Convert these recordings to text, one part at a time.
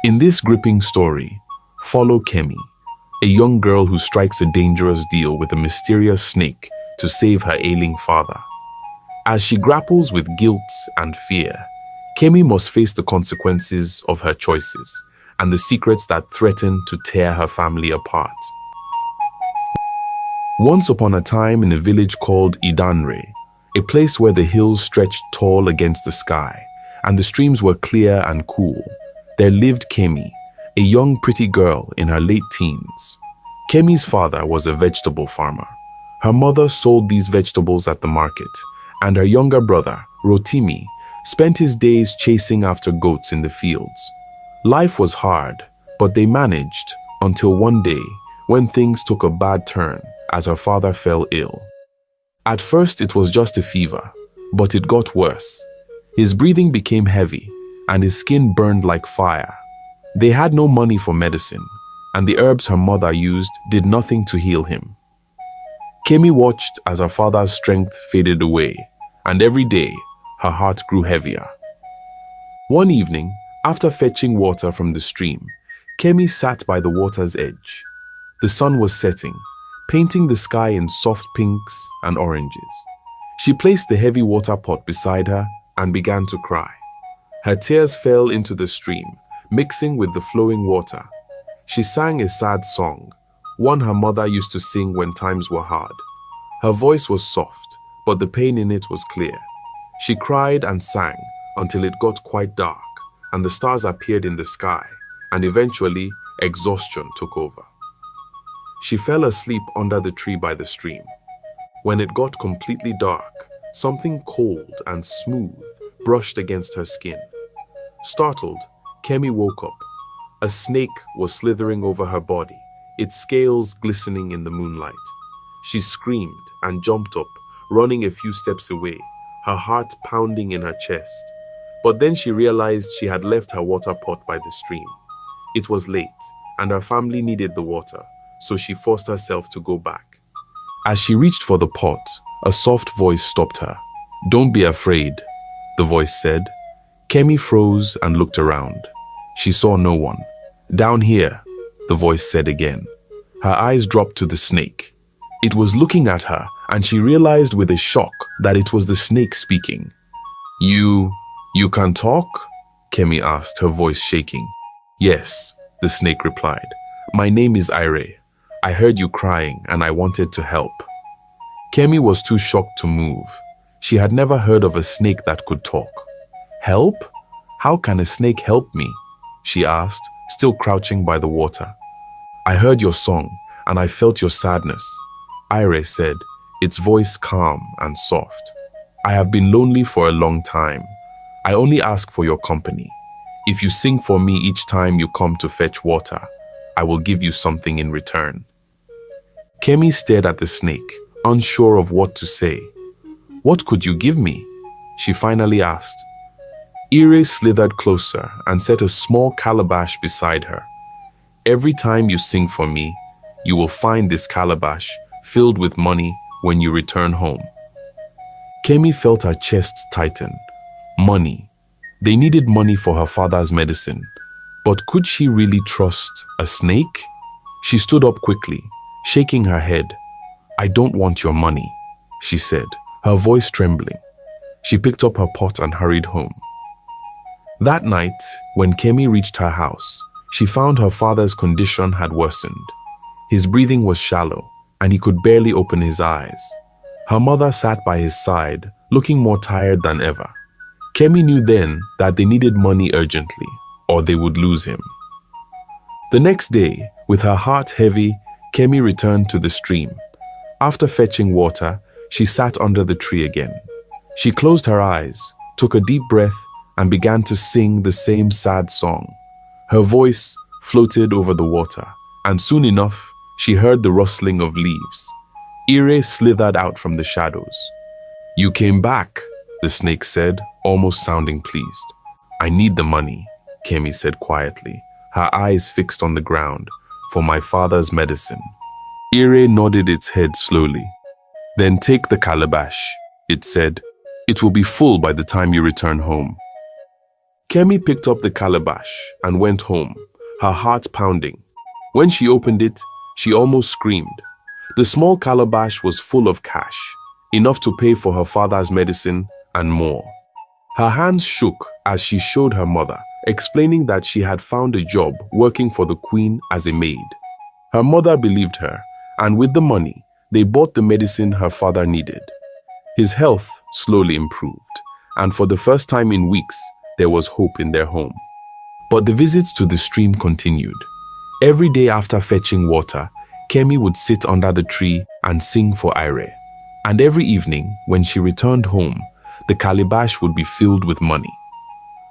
In this gripping story, follow Kemi, a young girl who strikes a dangerous deal with a mysterious snake to save her ailing father. As she grapples with guilt and fear, Kemi must face the consequences of her choices and the secrets that threaten to tear her family apart. Once upon a time in a village called Idanre, a place where the hills stretched tall against the sky and the streams were clear and cool, there lived Kemi, a young pretty girl in her late teens. Kemi's father was a vegetable farmer. Her mother sold these vegetables at the market, and her younger brother, Rotimi, spent his days chasing after goats in the fields. Life was hard, but they managed until one day when things took a bad turn as her father fell ill. At first it was just a fever, but it got worse. His breathing became heavy and his skin burned like fire. They had no money for medicine, and the herbs her mother used did nothing to heal him. Kemi watched as her father's strength faded away, and every day her heart grew heavier. One evening, after fetching water from the stream, Kemi sat by the water's edge. The sun was setting, painting the sky in soft pinks and oranges. She placed the heavy water pot beside her and began to cry. Her tears fell into the stream, mixing with the flowing water. She sang a sad song, one her mother used to sing when times were hard. Her voice was soft, but the pain in it was clear. She cried and sang until it got quite dark, and the stars appeared in the sky, and eventually exhaustion took over. She fell asleep under the tree by the stream. When it got completely dark, something cold and smooth brushed against her skin. Startled, Kemi woke up. A snake was slithering over her body, its scales glistening in the moonlight. She screamed and jumped up, running a few steps away, her heart pounding in her chest. But then she realized she had left her water pot by the stream. It was late, and her family needed the water, so she forced herself to go back. As she reached for the pot, a soft voice stopped her. "Don't be afraid," the voice said. Kemi froze and looked around. She saw no one. "Down here," the voice said again. Her eyes dropped to the snake. It was looking at her, and she realized with a shock that it was the snake speaking. You can talk?" Kemi asked, her voice shaking. "Yes," the snake replied. "My name is Ire. I heard you crying and I wanted to help." Kemi was too shocked to move. She had never heard of a snake that could talk. "Help? How can a snake help me?" she asked, still crouching by the water. "I heard your song and I felt your sadness," Ire said, its voice calm and soft. "I have been lonely for a long time. I only ask for your company. If you sing for me each time you come to fetch water, I will give you something in return." Kemi stared at the snake, unsure of what to say. "What could you give me?" she finally asked. Ire slithered closer and set a small calabash beside her. "Every time you sing for me, you will find this calabash filled with money when you return home." Kemi felt her chest tighten. Money. They needed money for her father's medicine. But could she really trust a snake? She stood up quickly, shaking her head. "I don't want your money," she said, her voice trembling. She picked up her pot and hurried home. That night, when Kemi reached her house, she found her father's condition had worsened. His breathing was shallow, and he could barely open his eyes. Her mother sat by his side, looking more tired than ever. Kemi knew then that they needed money urgently, or they would lose him. The next day, with her heart heavy, Kemi returned to the stream. After fetching water, she sat under the tree again. She closed her eyes, took a deep breath, and began to sing the same sad song. Her voice floated over the water, and soon enough, she heard the rustling of leaves. Ire slithered out from the shadows. "You came back," the snake said, almost sounding pleased. "I need the money," Kemi said quietly, her eyes fixed on the ground, "for my father's medicine." Ire nodded its head slowly. "Then take the calabash," it said. "It will be full by the time you return home." Kemi picked up the calabash and went home, her heart pounding. When she opened it, she almost screamed. The small calabash was full of cash, enough to pay for her father's medicine and more. Her hands shook as she showed her mother, explaining that she had found a job working for the queen as a maid. Her mother believed her, and with the money, they bought the medicine her father needed. His health slowly improved, and for the first time in weeks, there was hope in their home. But the visits to the stream continued. Every day after fetching water, Kemi would sit under the tree and sing for Ire. And every evening, when she returned home, the calabash would be filled with money.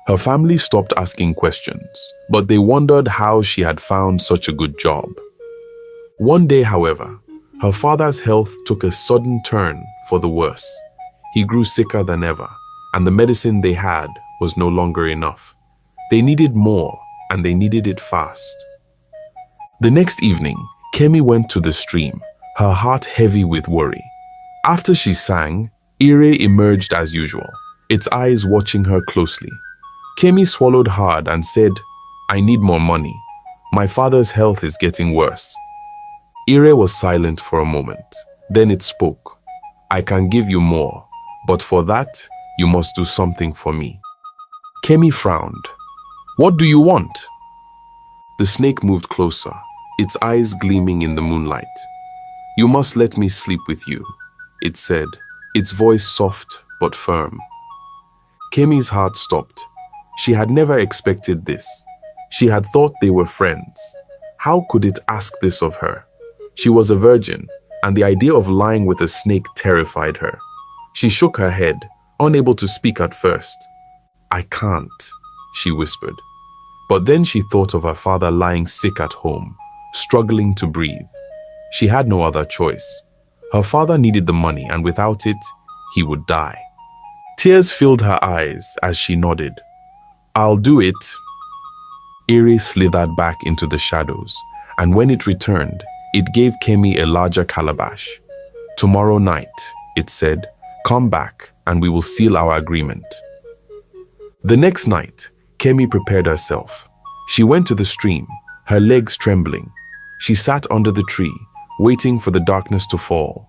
Her family stopped asking questions, but they wondered how she had found such a good job. One day, however, her father's health took a sudden turn for the worse. He grew sicker than ever, and the medicine they had was no longer enough. They needed more, and they needed it fast. The next evening, Kemi went to the stream, her heart heavy with worry. After she sang, Ire emerged as usual, its eyes watching her closely. Kemi swallowed hard and said, "I need more money. My father's health is getting worse." Ire was silent for a moment. Then it spoke. "I can give you more, but for that, you must do something for me." Kemi frowned. "What do you want?" The snake moved closer, its eyes gleaming in the moonlight. "You must let me sleep with you," it said, its voice soft but firm. Kemi's heart stopped. She had never expected this. She had thought they were friends. How could it ask this of her? She was a virgin, and the idea of lying with a snake terrified her. She shook her head, unable to speak at first. "I can't," she whispered. But then she thought of her father lying sick at home, struggling to breathe. She had no other choice. Her father needed the money, and without it, he would die. Tears filled her eyes as she nodded. "I'll do it." Ire slithered back into the shadows, and when it returned, it gave Kemi a larger calabash. "Tomorrow night," it said, "come back and we will seal our agreement." The next night, Kemi prepared herself. She went to the stream, her legs trembling. She sat under the tree, waiting for the darkness to fall.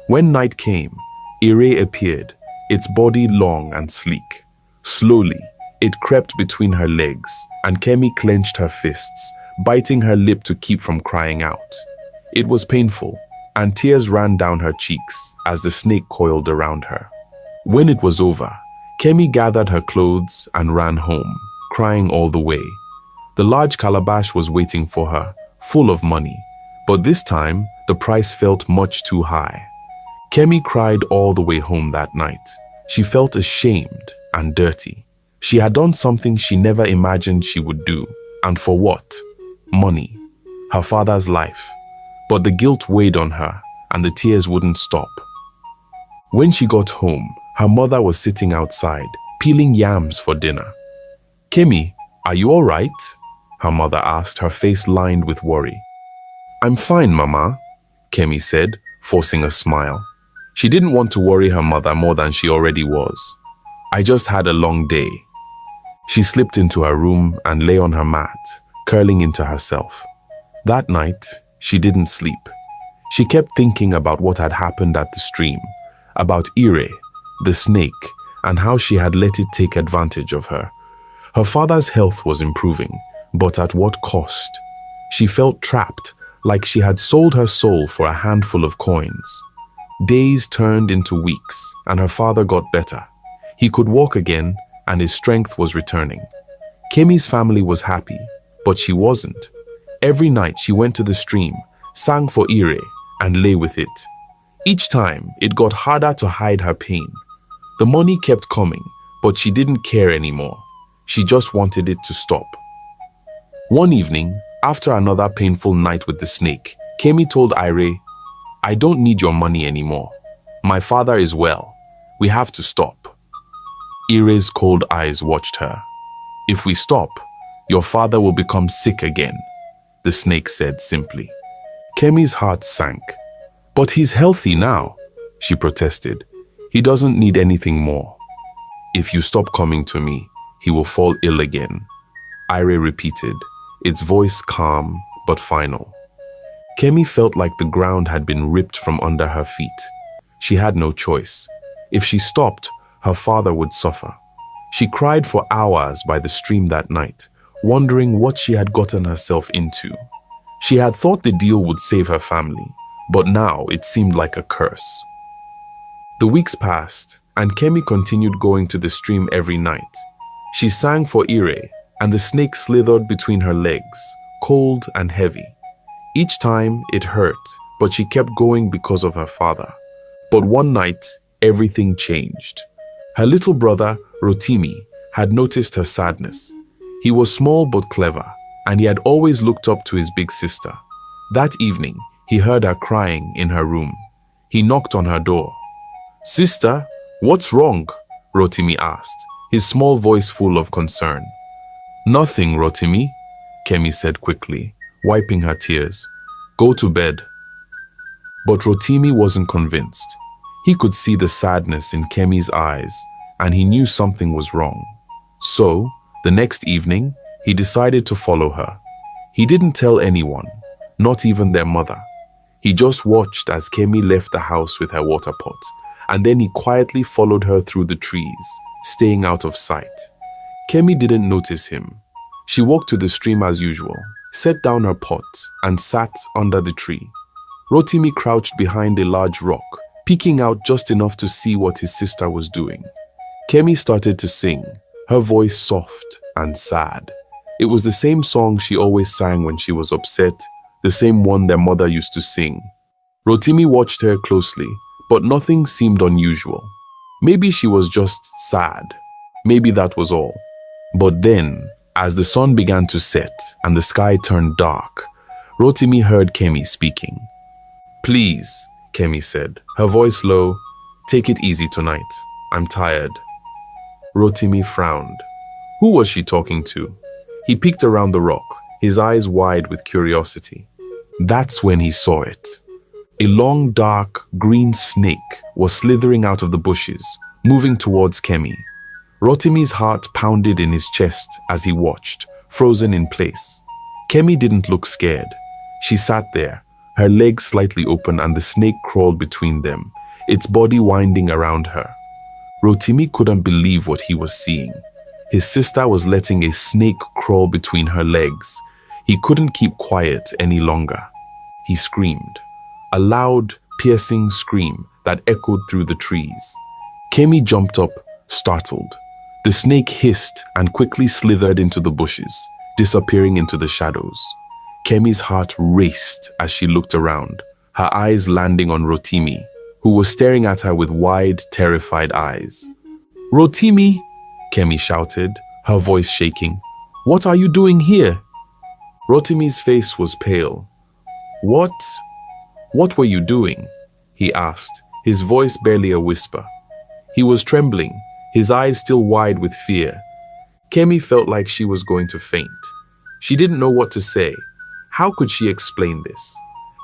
When night came, Ire appeared, its body long and sleek. Slowly, it crept between her legs, and Kemi clenched her fists, biting her lip to keep from crying out. It was painful, and tears ran down her cheeks as the snake coiled around her. When it was over, Kemi gathered her clothes and ran home, crying all the way. The large calabash was waiting for her, full of money, but this time the price felt much too high. Kemi cried all the way home that night. She felt ashamed and dirty. She had done something she never imagined she would do. And for what? Money. Her father's life. But the guilt weighed on her, and the tears wouldn't stop. When she got home, her mother was sitting outside, peeling yams for dinner. "Kemi, are you all right?" her mother asked, her face lined with worry. "I'm fine, Mama," Kemi said, forcing a smile. She didn't want to worry her mother more than she already was. "I just had a long day." She slipped into her room and lay on her mat, curling into herself. That night, she didn't sleep. She kept thinking about what had happened at the stream, about Ire, the snake, and how she had let it take advantage of her. Her father's health was improving, but at what cost? She felt trapped, like she had sold her soul for a handful of coins. Days turned into weeks, and her father got better. He could walk again, and his strength was returning. Kemi's family was happy, but she wasn't. Every night she went to the stream, sang for Ire, and lay with it. Each time, it got harder to hide her pain. The money kept coming, but she didn't care anymore. She just wanted it to stop. One evening, after another painful night with the snake, Kemi told Ire, "I don't need your money anymore. My father is well. We have to stop." Ire's cold eyes watched her. "If we stop, your father will become sick again," the snake said simply. Kemi's heart sank. "But he's healthy now," she protested. "He doesn't need anything more." "If you stop coming to me, he will fall ill again. Ire repeated, its voice calm but final. Kemi felt like the ground had been ripped from under her feet. She had no choice. If she stopped, her father would suffer. She cried for hours by the stream that night, wondering what she had gotten herself into. She had thought the deal would save her family, but now it seemed like a curse. The weeks passed, and Kemi continued going to the stream every night. She sang for Ire, and the snake slithered between her legs, cold and heavy. Each time it hurt, but she kept going because of her father. But one night, everything changed. Her little brother, Rotimi, had noticed her sadness. He was small but clever, and he had always looked up to his big sister. That evening, he heard her crying in her room. He knocked on her door. "Sister, what's wrong?" Rotimi asked, his small voice full of concern. "Nothing, Rotimi," Kemi said quickly, wiping her tears. "Go to bed." But Rotimi wasn't convinced. He could see the sadness in Kemi's eyes, and he knew something was wrong. So, the next evening, he decided to follow her. He didn't tell anyone, not even their mother. He just watched as Kemi left the house with her water pot, and then he quietly followed her through the trees, staying out of sight. Kemi didn't notice him. She walked to the stream as usual, set down her pot, and sat under the tree. Rotimi crouched behind a large rock, peeking out just enough to see what his sister was doing. Kemi started to sing, her voice soft and sad. It was the same song she always sang when she was upset, the same one their mother used to sing. Rotimi watched her closely, but nothing seemed unusual. Maybe she was just sad. Maybe that was all. But then, as the sun began to set and the sky turned dark, Rotimi heard Kemi speaking. "Please," Kemi said, her voice low, "take it easy tonight. I'm tired." Rotimi frowned. Who was she talking to? He peeked around the rock, his eyes wide with curiosity. That's when he saw it. A long, dark, green snake was slithering out of the bushes, moving towards Kemi. Rotimi's heart pounded in his chest as he watched, frozen in place. Kemi didn't look scared. She sat there, her legs slightly open and the snake crawled between them, its body winding around her. Rotimi couldn't believe what he was seeing. His sister was letting a snake crawl between her legs. He couldn't keep quiet any longer. He screamed, a loud, piercing scream that echoed through the trees. Kemi jumped up, startled. The snake hissed and quickly slithered into the bushes, disappearing into the shadows. Kemi's heart raced as she looked around, her eyes landing on Rotimi, who was staring at her with wide, terrified eyes. "Rotimi!" Kemi shouted, her voice shaking. "What are you doing here?" Rotimi's face was pale. What were you doing?" he asked, his voice barely a whisper. He was trembling, his eyes still wide with fear. Kemi felt like she was going to faint. She didn't know what to say. How could she explain this?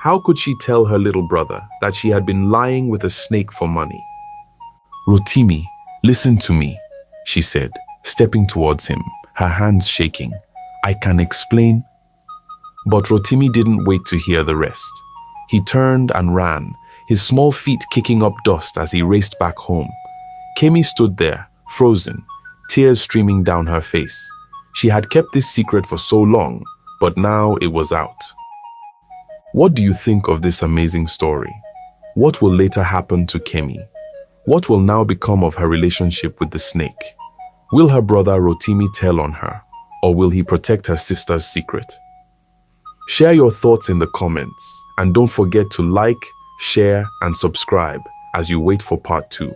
How could she tell her little brother that she had been lying with a snake for money? "Rotimi, listen to me," she said, stepping towards him, her hands shaking. "I can explain." But Rotimi didn't wait to hear the rest. He turned and ran, his small feet kicking up dust as he raced back home. Kemi stood there, frozen, tears streaming down her face. She had kept this secret for so long, but now it was out. What do you think of this amazing story? What will later happen to Kemi? What will now become of her relationship with the snake? Will her brother Rotimi tell on her, or will he protect her sister's secret? Share your thoughts in the comments, and don't forget to like, share, and subscribe as you wait for part 2.